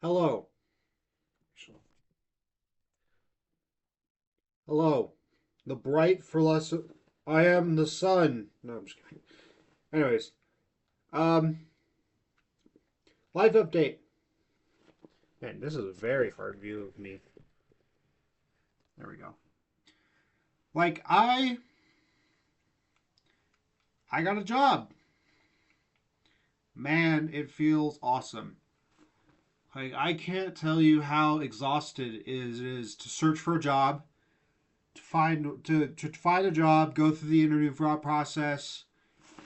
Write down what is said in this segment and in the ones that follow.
Hello. Hello. The bright philosopher. I am the sun. No, I'm just kidding. Anyways, um, life update. Man, this is a very hard view of me. There we go. Like I got a job. Man, it feels awesome. Like I can't tell you how exhausted it is to search for a job, to find a job, go through the interview process,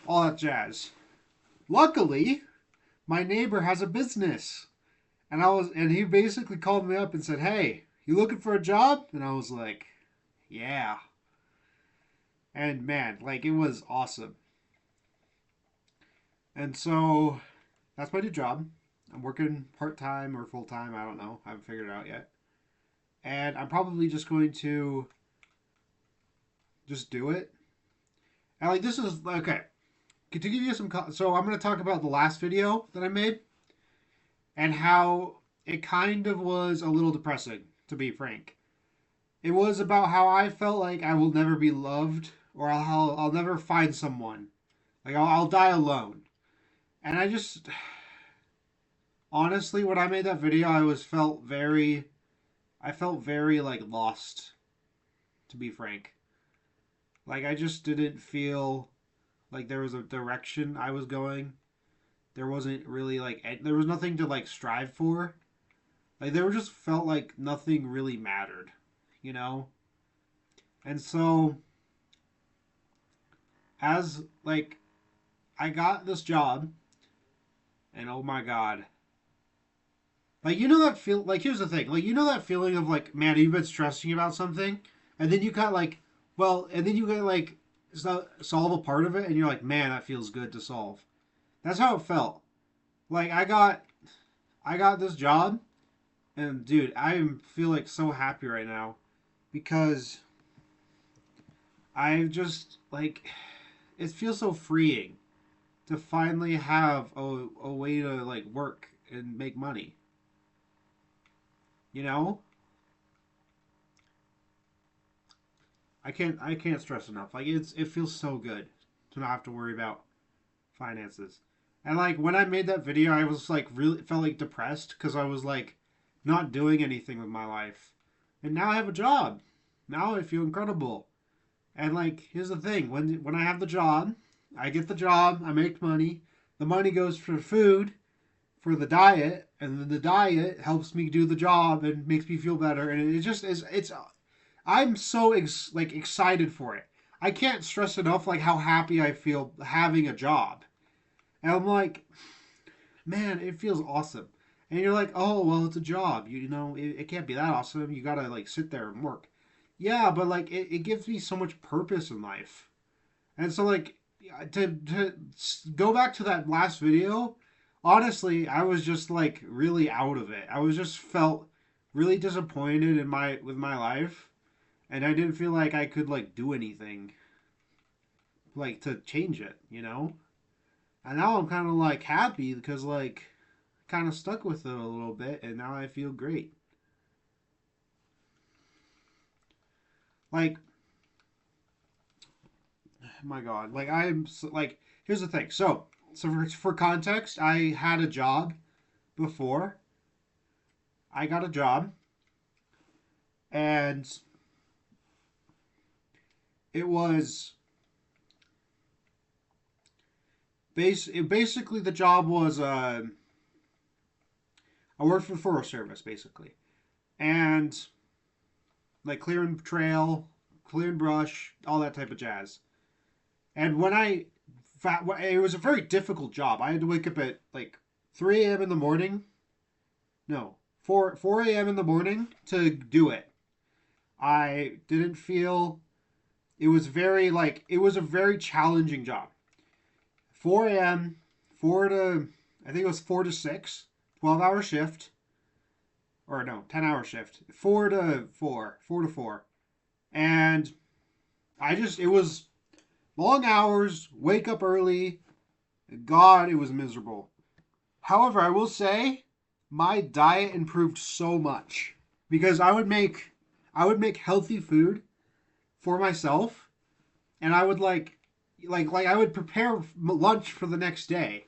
all that jazz. Luckily, my neighbor has a business. And he basically called me up and said, "Hey, you looking for a job?" And I was like, "Yeah." And man, like it was awesome. And so that's my new job. I'm working part time or full time. I don't know. I haven't figured it out yet. And I'm probably just going to just do it. And like this is okay. To give you some, so I'm going to talk about the last video that I made and how it kind of was a little depressing, to be frank. It was about how I felt like I will never be loved or I'll never find someone. Like I'll die alone. And I just honestly, when I made that video, I felt very like lost, to be frank. Like I just didn't feel like there was a direction I was going. There wasn't really like there was nothing to like strive for. Like there just felt like nothing really mattered, you know? And so as like I got this job and oh my god. Like you know that feel like here's the thing. Like you know that feeling of like, man, you've been stressing about something and then you got like and then you got like solve a part of it and you're like, man, that feels good to solve. That's how it felt. Like I got this job and dude, feel like so happy right now because I just like it feels so freeing to finally have a way to like work and make money. You know? I can't stress enough. Like it feels so good to not have to worry about finances. And like when I made that video, I was like really felt like depressed because I was like not doing anything with my life. And now I have a job. Now I feel incredible. And like here's the thing, when I have the job, I get the job, I make money. The money goes for food, for the diet, and then the diet helps me do the job and makes me feel better. And it just is it's I'm so like excited for it. I can't stress enough like how happy I feel having a job. And I'm like, man, it feels awesome. And you're like, oh well, it's a job. You know, it can't be that awesome. You gotta like sit there and work. Yeah, but like it gives me so much purpose in life. And so like to go back to that last video, honestly, I was just like really out of it. I was just felt really disappointed in my with my life and I didn't feel like I could like do anything like to change it, you know. And now I'm kind of like happy because like kind of stuck with it a little bit, and now I feel great. Like, my God, like like here's the thing. So for context, I had a job before. I got a job, and it was basically the job was I worked for the Forest Service basically, and like clearing trail, clearing brush, all that type of jazz. And it was a very difficult job. I had to wake up at like 3 a.m. in the morning. No, 4 a.m. in the morning to do it. I didn't feel it was very like it was a very challenging job. 4 a.m. 4 to I think it was 4 to 6, 12-hour shift or no, 10-hour shift. 4 to 4, 4 to 4. And it was long hours, wake up early. God, it was miserable. However, I will say my diet improved so much because I would make healthy food for myself, and I would like I would prepare lunch for the next day.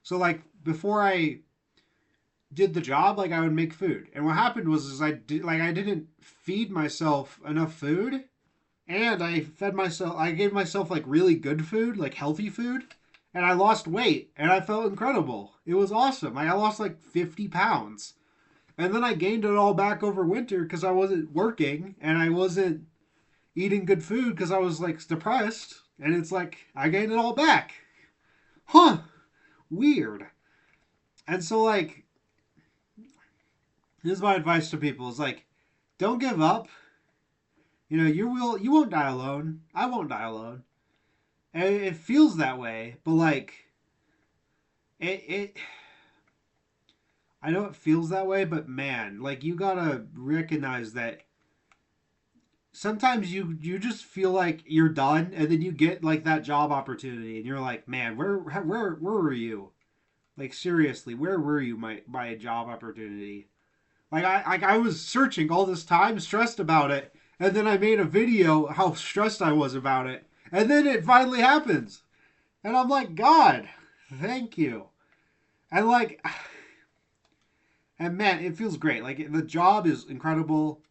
So like before I did the job, like I would make food. And what happened was is I didn't feed myself enough food, and I gave myself like really good food, like healthy food, and I lost weight and I felt incredible. It was awesome. Like I lost like 50 pounds. And then I gained it all back over winter because I wasn't working and I wasn't eating good food because I was like depressed. And it's like I gained it all back. Huh. Weird. And so like this is my advice to people is like don't give up. You know, you won't die alone. I won't die alone. And it feels that way, but like it I know it feels that way, but man, like you gotta recognize that sometimes you just feel like you're done, and then you get like that job opportunity, and you're like, man, where were you? Like seriously, where were you? My job opportunity. Like I was searching all this time, stressed about it, and then I made a video how stressed I was about it, and then it finally happens, and I'm like, God, thank you. And like and man, it feels great. Like the job is incredible.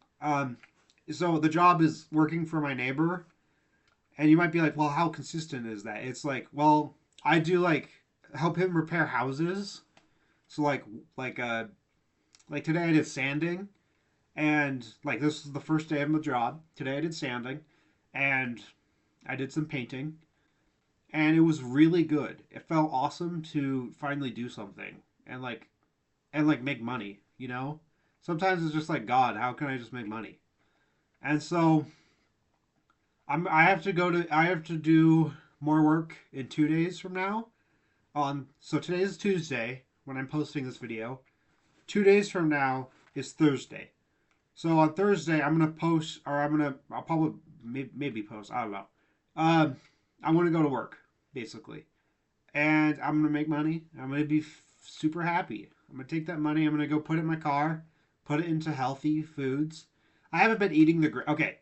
So the job is working for my neighbor, and you might be like, well, how consistent is that? It's like, well, I do like help him repair houses. So like today I did sanding, and like this is the first day of my job. Today I did sanding, and I did some painting, and it was really good. It felt awesome to finally do something and like make money, you know? Sometimes it's just like, God, how can I just make money? And so I have to do more work in 2 days from now. So today is Tuesday when I'm posting this video. 2 days from now is Thursday. So on Thursday I'm gonna post, or I'll probably maybe post. I don't know. I'm gonna go to work basically, and I'm gonna make money. I'm gonna be super happy. I'm gonna take that money. I'm gonna go put it in my car, put it into healthy foods. I haven't been eating okay.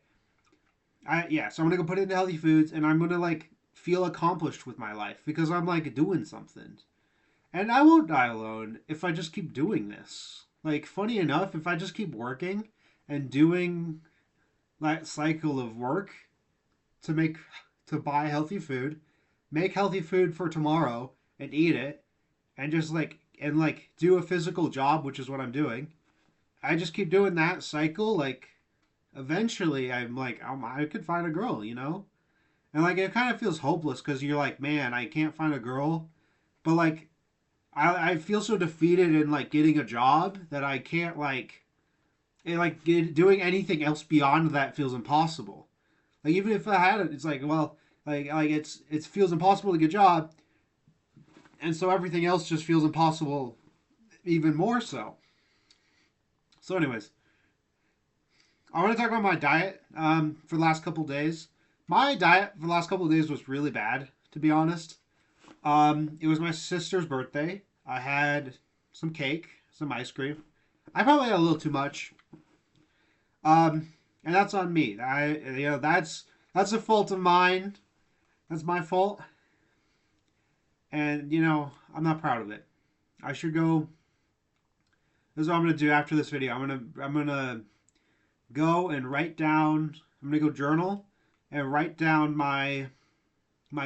So I'm gonna go put it into healthy foods, and I'm gonna like feel accomplished with my life because I'm like doing something. And I won't die alone if I just keep doing this. Like funny enough, if I just keep working and doing that cycle of work to make to buy healthy food, make healthy food for tomorrow and eat it, and just like do a physical job, which is what I'm doing. I just keep doing that cycle. Like eventually, I'm like I could find a girl, you know. And like it kind of feels hopeless because you're like, man, I can't find a girl. But like I feel so defeated in like getting a job that I can't doing anything else beyond that feels impossible. Like even if I had it, it's like well like it feels impossible to get a job, and so everything else just feels impossible even more so. So, anyways, I want to talk about my diet for the last couple of days. My diet for the last couple of days was really bad, to be honest. It was my sister's birthday. I had some cake, some ice cream. I probably had a little too much, and that's on me. That's a fault of mine. That's my fault, and I'm not proud of it. I should go. This is what I'm gonna do after this video. I'm gonna go and write down. I'm gonna go journal and write down my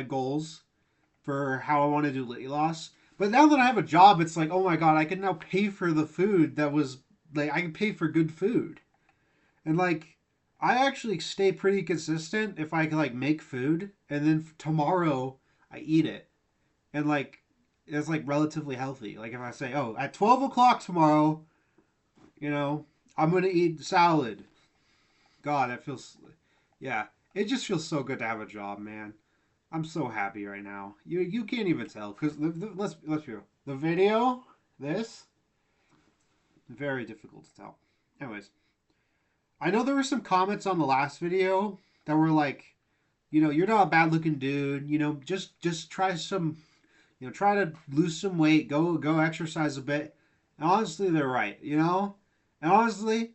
goals for how I want to do weight loss. But now that I have a job, it's like, oh my god, I can now pay for the food that was like I can pay for good food. And like I actually stay pretty consistent if I can like make food and then tomorrow I eat it. And like it's like relatively healthy. Like if I say, oh, at 12 o'clock tomorrow, you know, I'm gonna eat salad. God, that feels yeah. It just feels so good to have a job, man. I'm so happy right now. You can't even tell because let's be real. The video, this, very difficult to tell. Anyways, I know there were some comments on the last video that were like, you're not a bad looking dude. Just try some, try to lose some weight. Go exercise a bit. And honestly, they're right, you know? And honestly,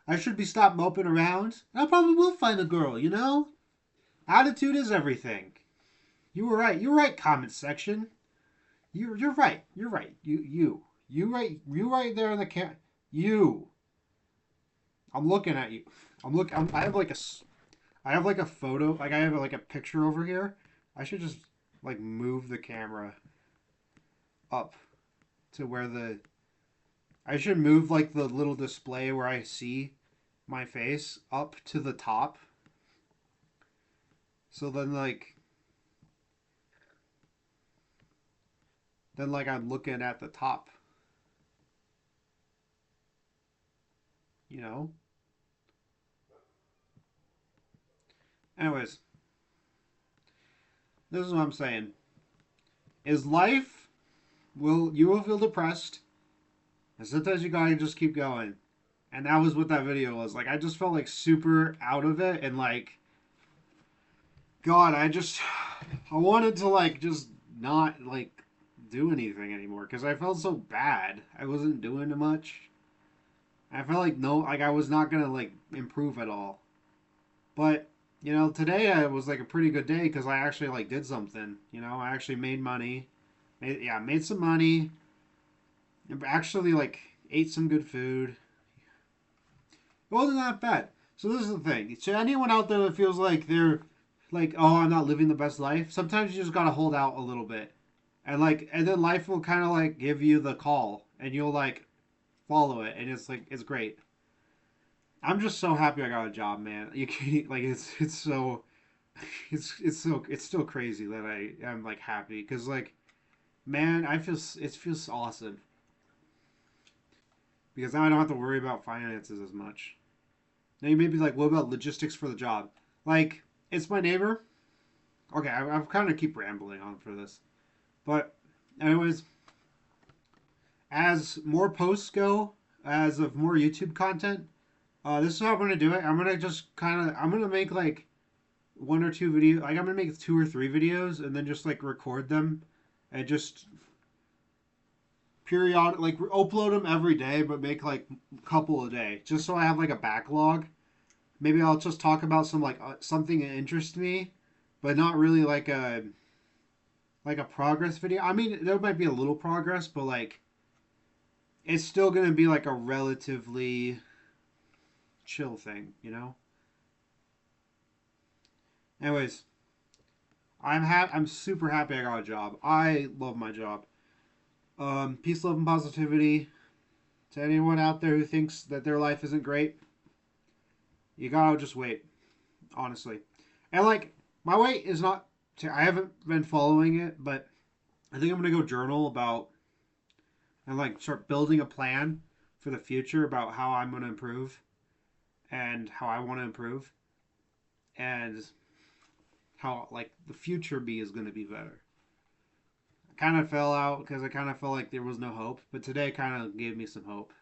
I should be stopped moping around. I probably will find a girl, you know? Attitude is everything. You were right. You were right, comment section. You're right. You're right. You right there in the you. I'm looking at you. I have like I have like a photo. Like I have like a picture over here. I should just like move the camera up to where the. I should move like the little display where I see my face up to the top. So then I'm looking at the top, you know? Anyways, this is what I'm saying. Is life will you will feel depressed, and sometimes you gotta just keep going. And that was what that video was. Like I just felt like super out of it and like God, I wanted to like just not like do anything anymore because I felt so bad. I wasn't doing much. I felt like no, like I was not gonna like improve at all. But you know, today I was like a pretty good day because I actually like did something. You know, I actually made money. Made some money. Actually, like ate some good food. It wasn't that bad. So this is the thing. To anyone out there that feels like they're like, oh, I'm not living the best life. Sometimes you just gotta hold out a little bit, and then life will kind of like give you the call, and you'll like follow it, and it's like it's great. I'm just so happy I got a job, man. You can't like it's so it's still crazy that I am like happy because like man, it feels awesome because now I don't have to worry about finances as much. Now you may be like, what about logistics for the job? Like it's my neighbor. Okay, I've kind of keep rambling on for this, but anyways, as more posts go, as of more YouTube content, this is how I'm gonna do it. I'm gonna make like one or two videos. Like I'm gonna make 2 or 3 videos and then just like record them and just periodic like upload them every day, but make like a couple a day, just so I have like a backlog. Maybe I'll just talk about something that interests me, but not really like a progress video. I mean, there might be a little progress, but like it's still gonna be like a relatively chill thing, you know. Anyways, I'm super happy I got a job. I love my job. Peace, love, and positivity to anyone out there who thinks that their life isn't great. You gotta just wait, honestly. And like my wait is not. I haven't been following it, but I think I'm gonna go journal about and like start building a plan for the future about how I'm gonna improve and how I want to improve and how like the future me is gonna be better. I kind of fell out because I kind of felt like there was no hope, but today kind of gave me some hope.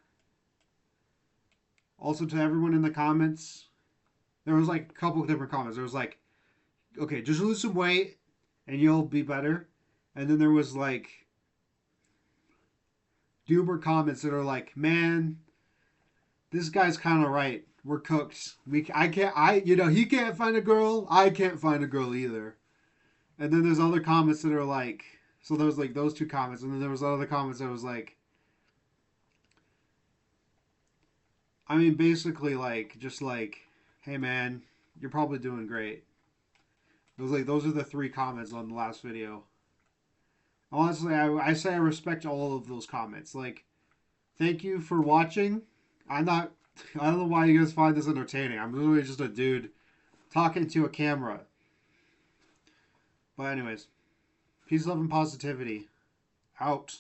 Also, to everyone in the comments, there was like a couple of different comments. There was like, okay, just lose some weight and you'll be better. And then there was like doomer comments that are like, man, this guy's kind of right. We're cooked. I can't, he can't find a girl. I can't find a girl either. And then there's other comments that are like, so there was like those two comments. And then there was other comments that was like, I mean, basically like, just like, hey man, you're probably doing great. It was like, those are the 3 comments on the last video. Honestly, I say I respect all of those comments. Like, thank you for watching. I'm not. I don't know why you guys find this entertaining. I'm literally just a dude talking to a camera. But anyways, peace, love, and positivity. Out.